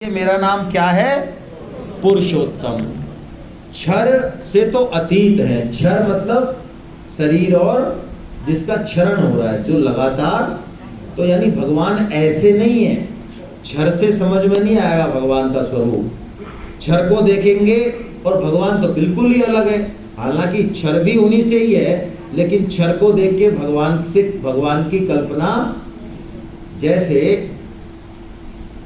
ये मेरा नाम क्या है? पुरुषोत्तम। क्षर से तो अतीत है। क्षर मतलब शरीर और जिसका क्षरण हो रहा है, जो लगातार, तो यानी भगवान ऐसे नहीं है। क्षर से समझ में नहीं आएगा भगवान का स्वरूप। क्षर को देखेंगे और भगवान तो बिल्कुल ही अलग है। हालांकि क्षर भी उन्हीं से ही है, लेकिन क्षर को देख के भगवान की कल्पना, जैसे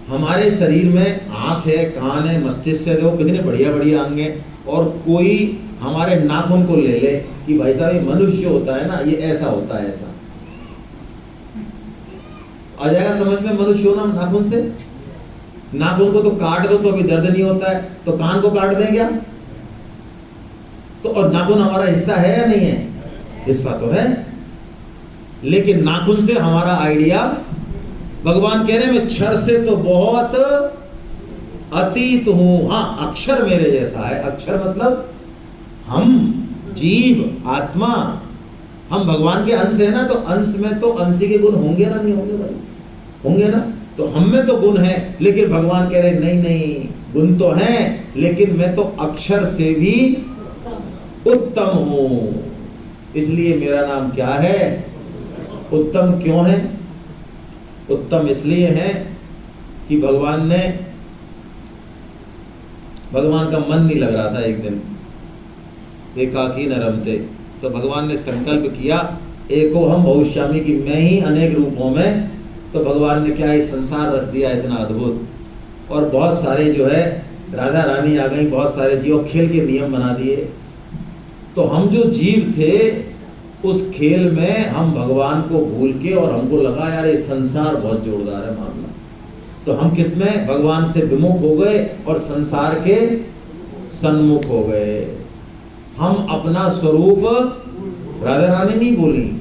हमारे शरीर में आँख है, कान है, मस्तिष्क है, देखो कितने बढ़िया बढ़िया अंग हैं। और कोई हमारे नाखून को ले ले कि भाई साहब ये मनुष्य होता है ना, ये ऐसा होता है, ऐसा आ जाएगा समझ में। मनुष्य होना नाखून से, नाखून को तो काट दो तो अभी दर्द नहीं होता है, तो कान को काट दें क्या? तो और नाखून हमारा हिस्सा है या नहीं है? हिस्सा तो है, लेकिन नाखून से हमारा आइडिया, भगवान कह रहे हैं मैं क्षर से तो बहुत अतीत हूं। हाँ, अक्षर मेरे जैसा है। अक्षर मतलब हम जीव आत्मा, हम भगवान के अंश है ना, तो अंश में तो अंशी के गुण होंगे ना, नहीं होंगे भाई? होंगे ना। तो हम में तो गुण है, लेकिन भगवान कह रहे नहीं नहीं, गुण तो हैं, लेकिन मैं तो अक्षर से भी उत्तम हूं। इसलिए मेरा नाम क्या है? उत्तम। क्यों है उत्तम? इसलिए है कि भगवान का मन नहीं लग रहा था। एक दिन एकाकी न रमते, तो भगवान ने संकल्प किया एको हम बहुश्यामी, की मैं ही अनेक रूपों में। तो भगवान ने क्या इस संसार रच दिया इतना अद्भुत, और बहुत सारे जो है राधा रानी आ गई, बहुत सारे जीव, खेल के नियम बना दिए। तो हम जो जीव थे उस खेल में हम भगवान को भूल के, और हमको लगा यार ये संसार बहुत जोरदार है मामला, तो हम किसमें भगवान से विमुख हो गए और संसार के सन्मुख हो गए। हम अपना स्वरूप राधा रानी नहीं बोली,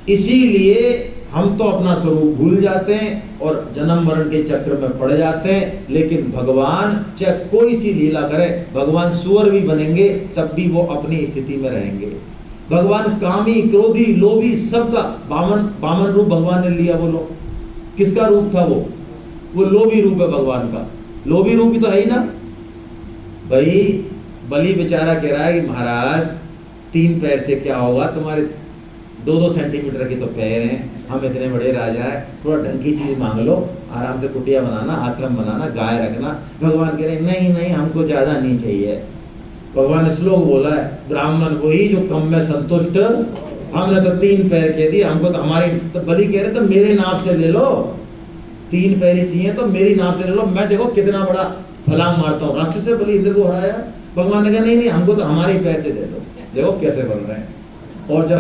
इसीलिए हम तो अपना स्वरूप भूल जाते हैं और जन्म मरण के चक्र में पड़ जाते हैं। लेकिन भगवान चाहे कोई सी लीला करे, भगवान सुअर भी बनेंगे तब भी वो अपनी स्थिति में रहेंगे। भगवान कामी, क्रोधी, लोभी, सबका बामन रूप भगवान ने लिया। बोलो किसका रूप था वो लोभी रूप है भगवान का। लोभी रूप ही तो है ही ना भाई। बलि बेचारा कह रहा है कि महाराज 3 पैर से क्या होगा, तुम्हारे 2-2 सेंटीमीटर के तो पैर हैं, हम इतने बड़े राजा है, थोड़ा ढंग की चीज मांग लो, आराम से कुटिया बनाना, आश्रम बनाना, गाय रखना। भगवान कह रहे नहीं नहीं, हमको ज्यादा नहीं चाहिए। भगवान ने श्लोक बोला है, ब्राह्मण वही जो कम में संतुष्ट। हमने तो 3 पैर कह दिए, हमको तो हमारी, तो बलि कह रहे तो मेरे नाप से ले लो, 3 पैर ही चाहिए तो मेरी नाप से ले लो, मैं देखो कितना बड़ा फलांग मारता हूँ। राक्षस से बलि इंद्र को हराया। भगवान ने कहा नहीं नहीं, हमको तो हमारे पैसे दे दो, देखो कैसे बन रहे हैं। और जब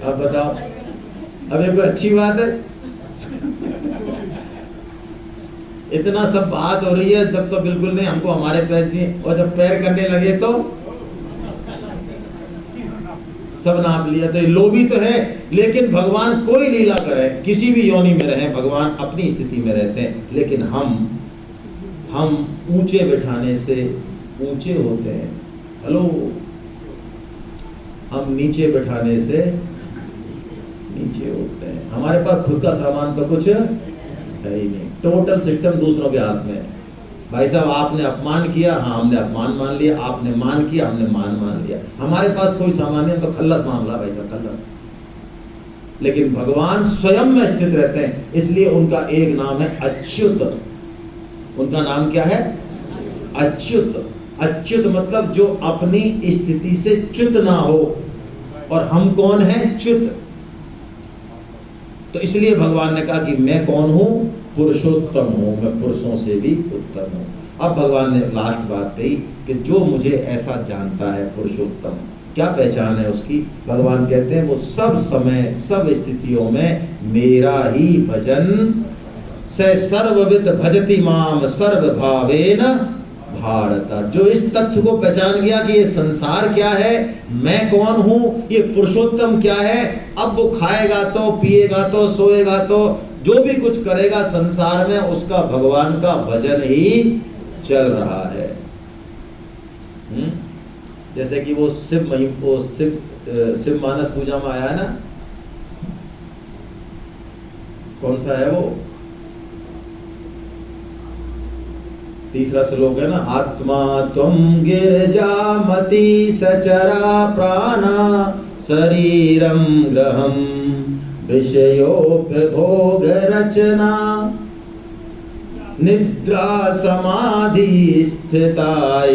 अब बताओ, अब ये कोई अच्छी बात है? इतना सब बात हो रही है, जब तो बिल्कुल नहीं, हमको हमारे पैर चाहिए, और जब पैर करने लगे तो सब नाप लिया। तो लोभी तो है, लेकिन भगवान कोई लीला करे, किसी भी योनि में रहे, भगवान अपनी स्थिति में रहते हैं। लेकिन हम ऊंचे बैठाने से ऊंचे होते हैं। हेलो, हम नीचे बैठाने से नीचे होते हैं। हमारे पास खुद का सामान तो कुछ है ही नहीं, टोटल सिस्टम दूसरों के हाथ में है। भाई साहब आपने अपमान किया, हाँ हमने अपमान मान लिया, आपने मान किया, हमने मान लिया। हमारे पास कोई सामान नहीं, तो खल्लस मामला भाई साहब, खल्लस। लेकिन भगवान स्वयं में स्थित रहते हैं, इसलिए उनका एक नाम है अच्युत। उनका नाम क्या है? अच्युत। अच्युत मतलब जो अपनी स्थिति से च्युत ना हो, और हम कौन है? च्युत। तो इसलिए भगवान ने कहा कि मैं कौन हूं? पुरुषोत्तम हूं, मैं पुरुषों से भी उत्तम हूं। अब भगवान ने लास्ट बात कही कि जो मुझे ऐसा जानता है पुरुषोत्तम, क्या पहचान है उसकी? भगवान कहते हैं वो सब समय सब स्थितियों में मेरा ही भजन से सर्वविद भजति माम सर्वभावेन भारत। जो इस तथ्य को पहचान गया कि ये संसार क्या है, मैं कौन हूं, ये पुरुषोत्तम क्या है, अब वो खाएगा तो, पिएगा तो, सोएगा तो, जो भी कुछ करेगा संसार में, उसका भगवान का भजन ही चल रहा है। जैसे कि वो शिव मानस पूजा में आया है ना, कौन सा है वो? तीसरा श्लोक है ना, आत्मा त्वं गिरजामति सचरा प्राणा शरीरं ग्रहं विषयोपभोग रचना निद्रा समाधि स्थिता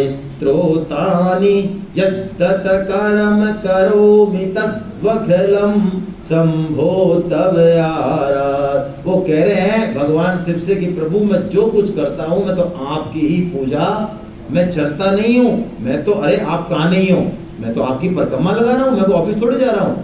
स्त्रोतानि यद्दत कर्म करोमि तद्वखिलं शंभो तव आराध। वो कह रहे हैं भगवान शिव से कि प्रभु मैं जो कुछ करता हूं मैं तो आपकी ही पूजा, मैं चलता नहीं हूं, मैं तो अरे आप कहाँ नहीं हो, मैं तो आपकी परिक्रमा लगा रहा हूं, मैं तो ऑफिस थोड़ी जा रहा हूं,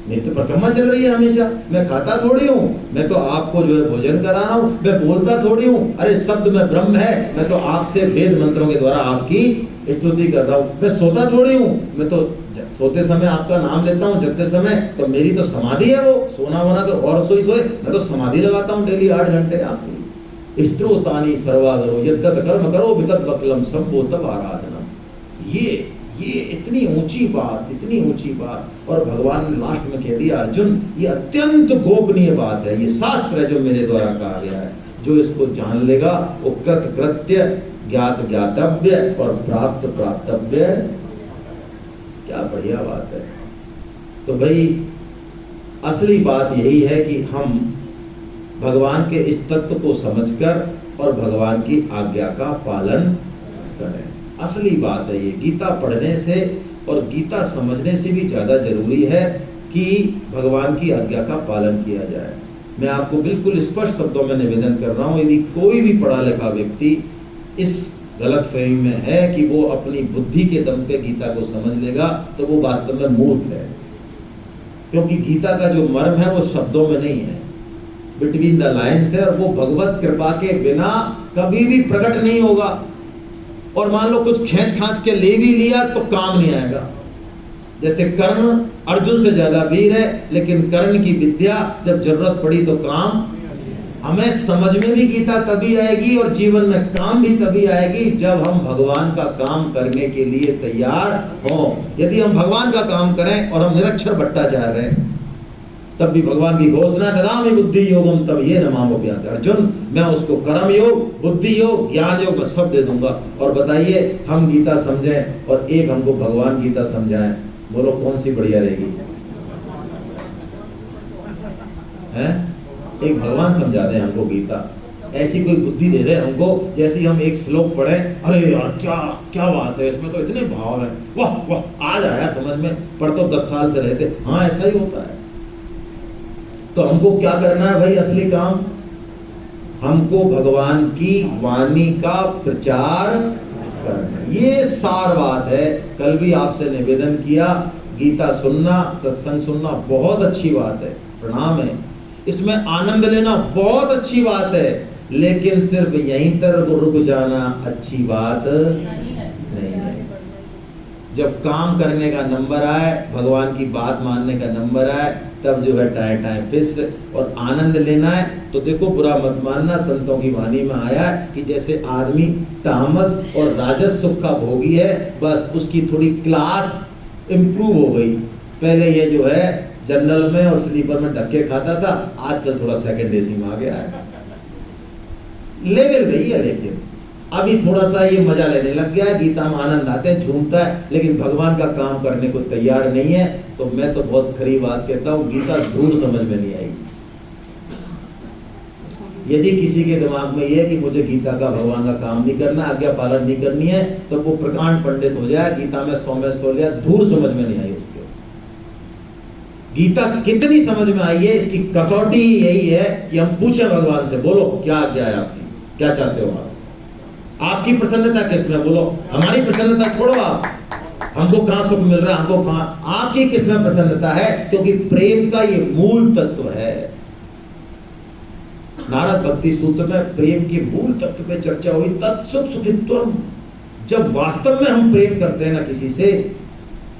मेरी तो परिक्रमा चल रही है हमेशा, मैं खाता थोड़ी हूँ, मैं तो आपको जो है भोजन करा रहा हूँ, मैं बोलता थोड़ी हूँ, अरे शब्द में ब्रह्म है, मैं तो आपसे वेद मंत्रों के द्वारा आपकी स्तुति कर रहा हूँ, मैं सोता थोड़ी हूँ, मैं तो सोते समय आपका नाम लेता हूँ, जगते समय तो मेरी तो समाधि है वो, सोना होना तो और सोए, मैं तो समाधि लगाता हूँ डेली 8 घंटे आपकी। स्त्रोतानि सर्वागरो यद्दत कर्म करो वितत वक्लम शंभो तव आराधनम। ये इतनी ऊंची बात, इतनी ऊंची बात, और भगवान ने लास्ट में कह दिया अर्जुन ये अत्यंत गोपनीय बात है, ये शास्त्र है जो मेरे द्वारा कहा गया है, जो इसको जान लेगा वो कृत कृत्य, ज्ञात ज्ञातव्य और प्राप्त प्राप्तव्य। क्या बढ़िया बात है। तो भाई असली बात यही है कि हम भगवान के इस तत्व को समझकर और भगवान की आज्ञा का पालन करें। असली बात है ये। गीता पढ़ने से और गीता समझने से भी ज़्यादा जरूरी है कि भगवान की आज्ञा का पालन किया जाए। मैं आपको बिल्कुल स्पष्ट शब्दों में निवेदन कर रहा हूँ, यदि कोई भी पढ़ा लिखा व्यक्ति इस गलत फहमी में है कि वो अपनी बुद्धि के दम पे गीता को समझ लेगा तो वो वास्तव में मूर्ख है, क्योंकि गीता का जो मर्म है वो शब्दों में नहीं है, बिटवीन द लाइन्स है, और वो भगवत कृपा के बिना कभी भी प्रकट नहीं होगा। और मान लो कुछ खींच खांच के ले भी लिया तो काम नहीं आएगा। जैसे कर्ण अर्जुन से ज्यादा वीर है, लेकिन कर्ण की विद्या जब जरूरत पड़ी तो काम। हमें समझ में भी गीता तभी आएगी और जीवन में काम भी तभी आएगी जब हम भगवान का काम करने के लिए तैयार हों। यदि हम भगवान का काम करें और हम निरक्षर भट्टाचार्य हैं तब भी भगवान की घोषणा ददामि बुद्धि योगम तब ये नमामोप्यात। अर्जुन मैं उसको कर्म योग, बुद्धि योग, ज्ञान योग मैं सब दे दूंगा। और बताइए हम गीता समझें और एक हमको भगवान गीता समझाएं, बोलो कौन सी बढ़िया रहेगी? हैं? एक भगवान समझा दे हमको गीता, ऐसी कोई बुद्धि दे दे हमको, जैसी हम एक श्लोक पढ़े अरे यार क्या क्या बात है, इसमें तो इतने भाव हैं, वाह वाह आज आया समझ में, पढ़ तो 10 साल से रहते। हाँ ऐसा ही होता है। तो हमको क्या करना है भाई? असली काम हमको भगवान की वाणी का प्रचार करना, ये सार बात है। कल भी आपसे निवेदन किया, गीता सुनना, सत्संग सुनना बहुत अच्छी बात है, प्रणाम है, इसमें आनंद लेना बहुत अच्छी बात है, लेकिन सिर्फ यहीं तक रुक जाना अच्छी बात नहीं है। जब काम करने का नंबर आए, भगवान की बात मानने का नंबर आए, तब जो है टाइम फिस और आनंद लेना है। तो देखो बुरा मत मानना, संतों की वाणी में आया कि जैसे आदमी तामस और राजस सुख का भोगी है, बस उसकी थोड़ी क्लास इम्प्रूव हो गई। पहले ये जो है जनरल में और स्लीपर में धक्के खाता था, आजकल थोड़ा सेकंड एसी में आ गया है, लेवल गई है। लेकिन अभी थोड़ा सा ये मजा लेने लग गया है, गीता में आनंद आते हैं, झूमता है, लेकिन भगवान का काम करने को तैयार नहीं है। तो मैं तो बहुत खरी बात कहता हूँ, गीता दूर समझ में नहीं आएगी। यदि किसी के दिमाग में ये है कि मुझे गीता का भगवान का काम नहीं करना, आज्ञा पालन नहीं करनी है, तो वो प्रकांड पंडित हो जाए, गीता में 100 में 100 लिया, दूर समझ में नहीं आई उसके। गीता कितनी समझ में आई है, इसकी कसौटी यही है कि हम पूछें भगवान से, बोलो क्या आज्ञा है आपकी, क्या चाहते हो आप, आपकी प्रसन्नता किसमें, बोलो हमारी प्रसन्नता छोड़ो, आप हमको कहां सुख मिल रहा है, हमको कहां, आपकी किसमें प्रसन्नता है, क्योंकि प्रेम का ये मूल तत्व है। नारद भक्ति सूत्र में प्रेम के मूल तत्व पे चर्चा हुई, तत्सुख सुखित्वम। जब वास्तव में हम प्रेम करते हैं ना किसी से,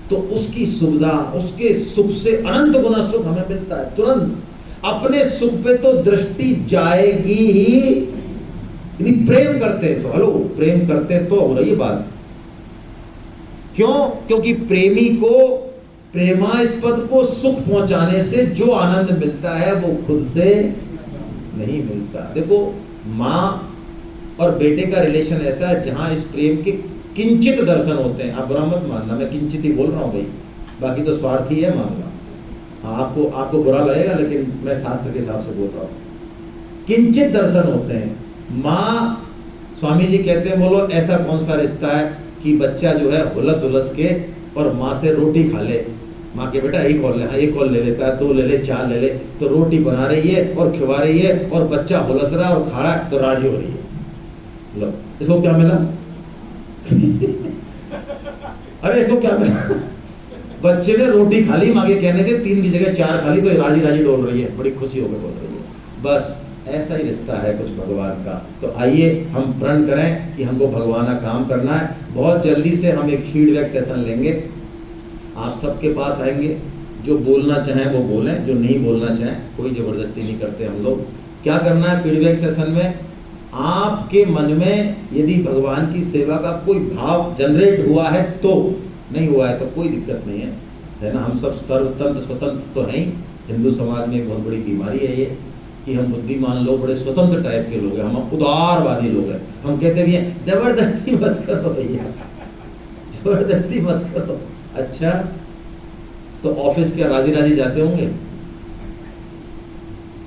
तो उसकी सुविधा, उसके सुख से अनंत गुना सुख हमें मिलता है तुरंत। अपने सुख पे तो दृष्टि जाएगी ही, यदि प्रेम करते तो, हेलो प्रेम करते तो हो रही है बात। क्यों? क्योंकि प्रेमी को, प्रेमास्पद को सुख पहुंचाने से जो आनंद मिलता है वो खुद से नहीं मिलता। देखो, माँ और बेटे का रिलेशन ऐसा है जहाँ इस प्रेम के किंचित दर्शन होते हैं। आप बुरा मत मानना, मैं किंचित ही बोल रहा हूँ भाई, बाकी तो स्वार्थी है मामला। हाँ, आपको बुरा लगेगा, लेकिन मैं शास्त्र के हिसाब से बोल रहा हूँ। किंचित दर्शन होते हैं। माँ, स्वामी जी कहते हैं, बोलो ऐसा कौन सा रिश्ता है कि बच्चा जो है हुलस हुलस के और माँ से रोटी खा ले। माँ के बेटा एक और ले, हाँ एक और ले लेता है, 2 ले ले, 4 ले ले, तो रोटी बना रही है और खिला रही है और बच्चा हुलस रहा है और खा रहा है तो राजी हो रही है। लो, इसको क्या मिला? अरे इसको क्या मिला? बच्चे ने रोटी खा ली, माँ के कहने से 3 की जगह 4 खा ली, तो राजी राजी डोल रही है, बड़ी खुशी होकर बोल रही है। बस ऐसा ही रिश्ता है कुछ भगवान का। तो आइए हम प्रण करें कि हमको भगवाना काम करना है। बहुत जल्दी से हम एक फीडबैक सेशन लेंगे, आप सबके पास आएंगे। जो बोलना चाहें वो बोलें, जो नहीं बोलना चाहें, कोई ज़बरदस्ती नहीं करते हम लोग। क्या करना है फीडबैक सेशन में? आपके मन में यदि भगवान की सेवा का कोई भाव जनरेट हुआ है तो, नहीं हुआ है तो कोई दिक्कत नहीं है ना। हम सब सर्वतंत्र स्वतंत्र तो हैं ही। हिंदू समाज में एक बहुत बड़ी बीमारी है ये कि हम बुद्धिमान लोग बड़े स्वतंत्र टाइप के लोग हैं, हम उदारवादी लोग हैं। हम कहते भी हैं जबरदस्ती मत करो भैया, जबरदस्ती मत करो। अच्छा, तो ऑफिस क्या राजी राजी जाते होंगे?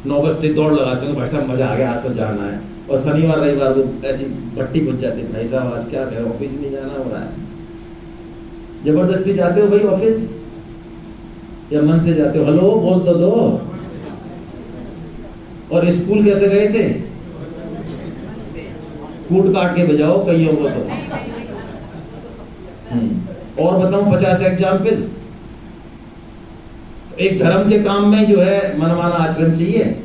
9 बजते दौड़ लगाते होंगे, भाई साहब मजा आ गया, आज तो जाना है। और शनिवार रविवार को ऐसी भट्टी बुझ जाती है, भाई साहब आज क्या करें, ऑफिस नहीं जाना हो रहा है। जबरदस्ती जाते हो भाई ऑफिस या मन से जाते हो? हेलो बोल तो दो। और स्कूल कैसे गए थे? कूट काट के बजाओ कईयों को तो। और बताऊं 50 एग्जाम्पल। तो एक धर्म के काम में जो है मनमाना आचरण चाहिए।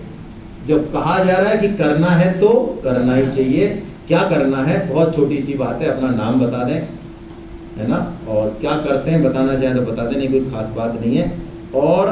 जब कहा जा रहा है कि करना है तो करना ही चाहिए। क्या करना है? बहुत छोटी सी बात है, अपना नाम बता दें, है ना, और क्या करते हैं बताना चाहें तो बता दें, नहीं कोई खास बात नहीं है। और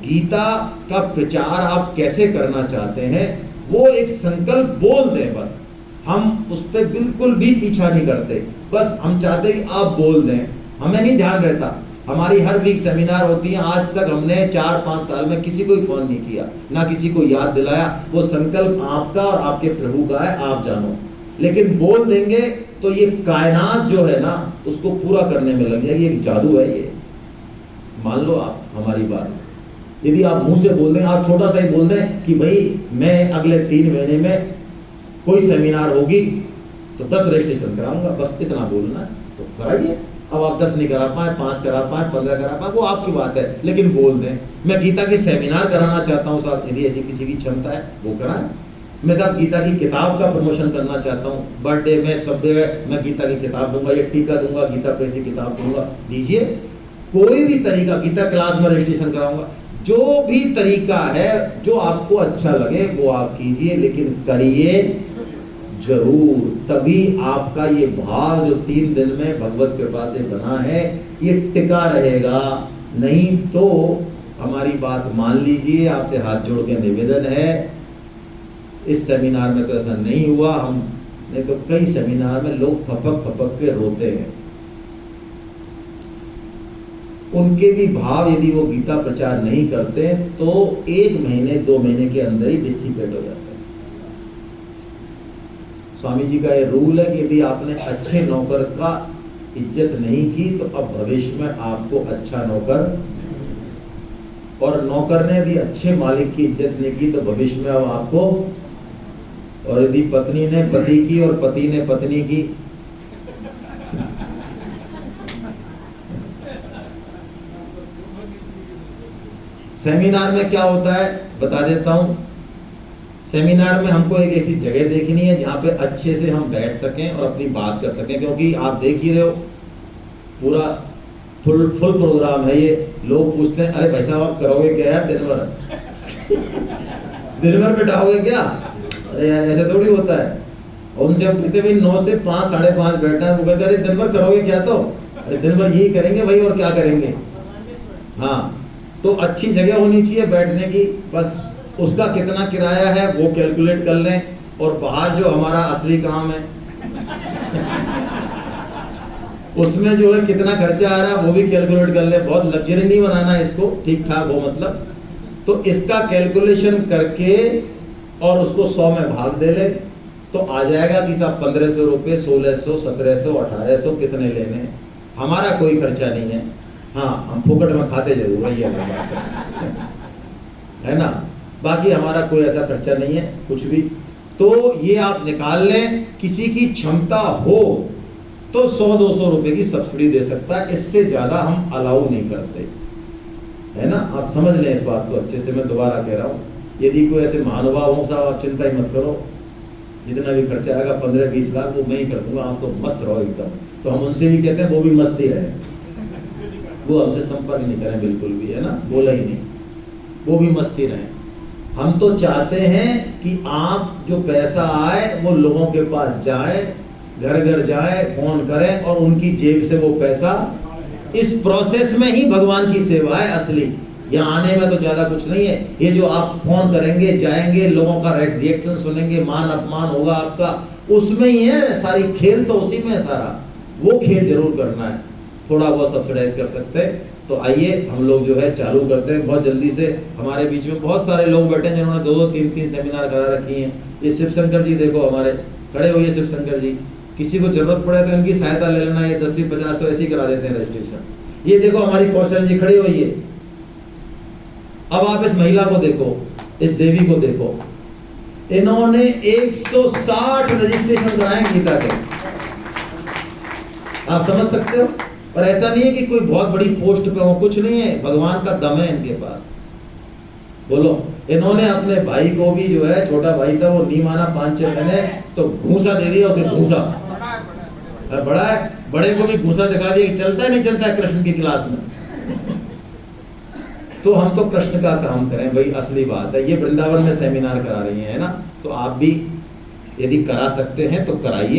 गीता का प्रचार आप कैसे करना चाहते हैं वो एक संकल्प बोल दें बस। हम उस पर बिल्कुल भी पीछा नहीं करते, बस हम चाहते हैं कि आप बोल दें। हमें नहीं ध्यान रहता, हमारी हर वीक सेमिनार होती है, आज तक हमने 4-5 साल में किसी को फोन नहीं किया, ना किसी को याद दिलाया। वो संकल्प आपका और आपके प्रभु का है, आप जानो। लेकिन बोल देंगे तो ये कायनात जो है ना उसको पूरा करने में लग जाएगी। एक जादू है ये, मान लो आप हमारी बात। यदि आप मुंह से बोल दें, आप छोटा सा ही बोल दें कि भाई मैं अगले 3 महीने में कोई सेमिनार होगी तो 10 रजिस्ट्रेशन कराऊंगा, बस इतना बोलना है तो कराइए। अब आप 10 नहीं करा पाए, 5 करा पाए, 15 करा पाए, वो आपकी बात है, लेकिन बोल दें मैं गीता की सेमिनार कराना चाहता हूँ साहब, यदि ऐसी किसी की क्षमता है वो कराएं। मैं साहब गीता की किताब का प्रमोशन करना चाहता हूँ, बर्थडे में सब जगह मैं गीता की किताब दूंगा, ये टीका दूंगा, गीता पे ऐसी किताब दूंगा, दीजिए। कोई भी तरीका, गीता क्लास में रजिस्ट्रेशन कराऊंगा, जो भी तरीका है जो आपको अच्छा लगे वो आप कीजिए, लेकिन करिए जरूर। तभी आपका ये भाव जो 3 दिन में भगवत कृपा से बना है ये टिका रहेगा। नहीं तो हमारी बात मान लीजिए, आपसे हाथ जोड़ के निवेदन है, इस सेमिनार में तो ऐसा नहीं हुआ, हम नहीं तो कई सेमिनार में लोग फपक फपक के रोते हैं। उनके भी भाव यदि वो गीता प्रचार नहीं करते तो 1 महीने 2 महीने के अंदर ही डिसिपेट हो जाते हैं। स्वामी जी का ये रूल है कि यदि आपने अच्छे नौकर का इज्जत नहीं की तो अब भविष्य में आपको अच्छा नौकर, और नौकर ने यदि अच्छे मालिक की इज्जत नहीं की तो भविष्य में अब आपको, और यदि पत्नी ने पति की और पति ने पत्नी की, सेमिनार में क्या होता है बता देता हूं। सेमिनार में हमको एक ऐसी जगह देखनी है जहाँ पे अच्छे से हम बैठ सकें और अपनी बात कर सकें, क्योंकि आप देख ही रहे हो पूरा फुल प्रोग्राम है ये। लोग पूछते हैं अरे भाई साहब आप करोगे क्या यार दिन भर दिन भर बैठाओगे क्या? अरे यार ऐसे थोड़ी होता है। और उनसे हम कहते भाई 9 से 5 साढ़े 5 बैठना है, वो कहते अरे दिन भर करोगे क्या? तो अरे दिन भर यही करेंगे भाई, और क्या करेंगे। हाँ, तो अच्छी जगह होनी चाहिए बैठने की, बस उसका कितना किराया है वो कैलकुलेट कर लें, और बाहर जो हमारा असली काम है उसमें जो है कितना खर्चा आ रहा है वो भी कैलकुलेट कर लें। बहुत लग्जरी नहीं बनाना है इसको, ठीक ठाक हो मतलब। तो इसका कैलकुलेशन करके और उसको 100 में भाग दे ले तो आ जाएगा कि साहब 1500 रुपये, 1600, 1700, 1800 कितने लेने हैं। हमारा कोई खर्चा नहीं है। हाँ, हम फुकट में खाते जरूर है, ये अलग बात है ना। बाकी हमारा कोई ऐसा खर्चा नहीं है कुछ भी। तो ये आप निकाल लें, किसी की क्षमता हो तो 100-200 रुपए की सब्सिडी दे सकता है, इससे ज़्यादा हम अलाउ नहीं करते, है ना। आप समझ लें इस बात को अच्छे से, मैं दोबारा कह रहा हूँ। यदि कोई ऐसे महानुभाव हों साहब, आप चिंता ही मत करो, जितना भी खर्चा आएगा 15-20 लाख वो मैं ही कर दूंगा, आप तो मस्त रहो एकदम। तो हम उनसे भी कहते हैं वो भी मस्त ही रहे, वो हमसे संपर्क नहीं करें बिल्कुल भी, है ना, बोला ही नहीं, वो भी मस्त ही रहें। हम तो चाहते हैं कि आप जो पैसा आए वो लोगों के पास जाए, घर घर जाए, फोन करें और उनकी जेब से वो पैसा, इस प्रोसेस में ही भगवान की सेवा है असली। यहाँ आने में तो ज़्यादा कुछ नहीं है। ये जो आप फोन करेंगे, जाएंगे, लोगों का रिएक्शन सुनेंगे, मान अपमान होगा आपका, उसमें ही है सारी खेल, तो उसी में है सारा। वो खेल जरूर करना है, थोड़ा बहुत सब्सिडाइज कर सकते हैं। तो आइए हम लोग जो है चालू करते हैं बहुत जल्दी से। हमारे बीच में बहुत सारे लोग बैठे हैं जिन्होंने 2-2, 3-3 सेमिनार करा रखी हैं। ये शिव शंकर जी देखो हमारे खड़े हुए, शिव शंकर जी, किसी को जरूरत पड़े तो इनकी सहायता ले लेना। ये 10-50 तो ऐसे ही करा देते हैं रजिस्ट्रेशन। ये देखो हमारी कौशल जी खड़ी हुई है। अब आप इस महिला को देखो, इस देवी को देखो, इन्होंने 160 रजिस्ट्रेशन कराए गीता के। आप समझ सकते हो। और ऐसा नहीं है कि कोई बहुत बड़ी पोस्ट पे हो, कुछ नहीं है, भगवान का दम है इनके पास। बोलो, इन्होंने अपने भाई को भी जो है, छोटा भाई था वो नहीं माना 5-6 महीने, तो घूसा दे दिया उसे, घूसा। बड़ा है, बड़े को भी घूसा दिखा दिया कि चलता है नहीं चलता है कृष्ण की क्लास में। तो हम तो कृष्ण का काम करें भाई, असली बात है। ये वृंदावन में सेमिनार करा रही है ना, तो आप भी यदि करा सकते हैं तो कराइए।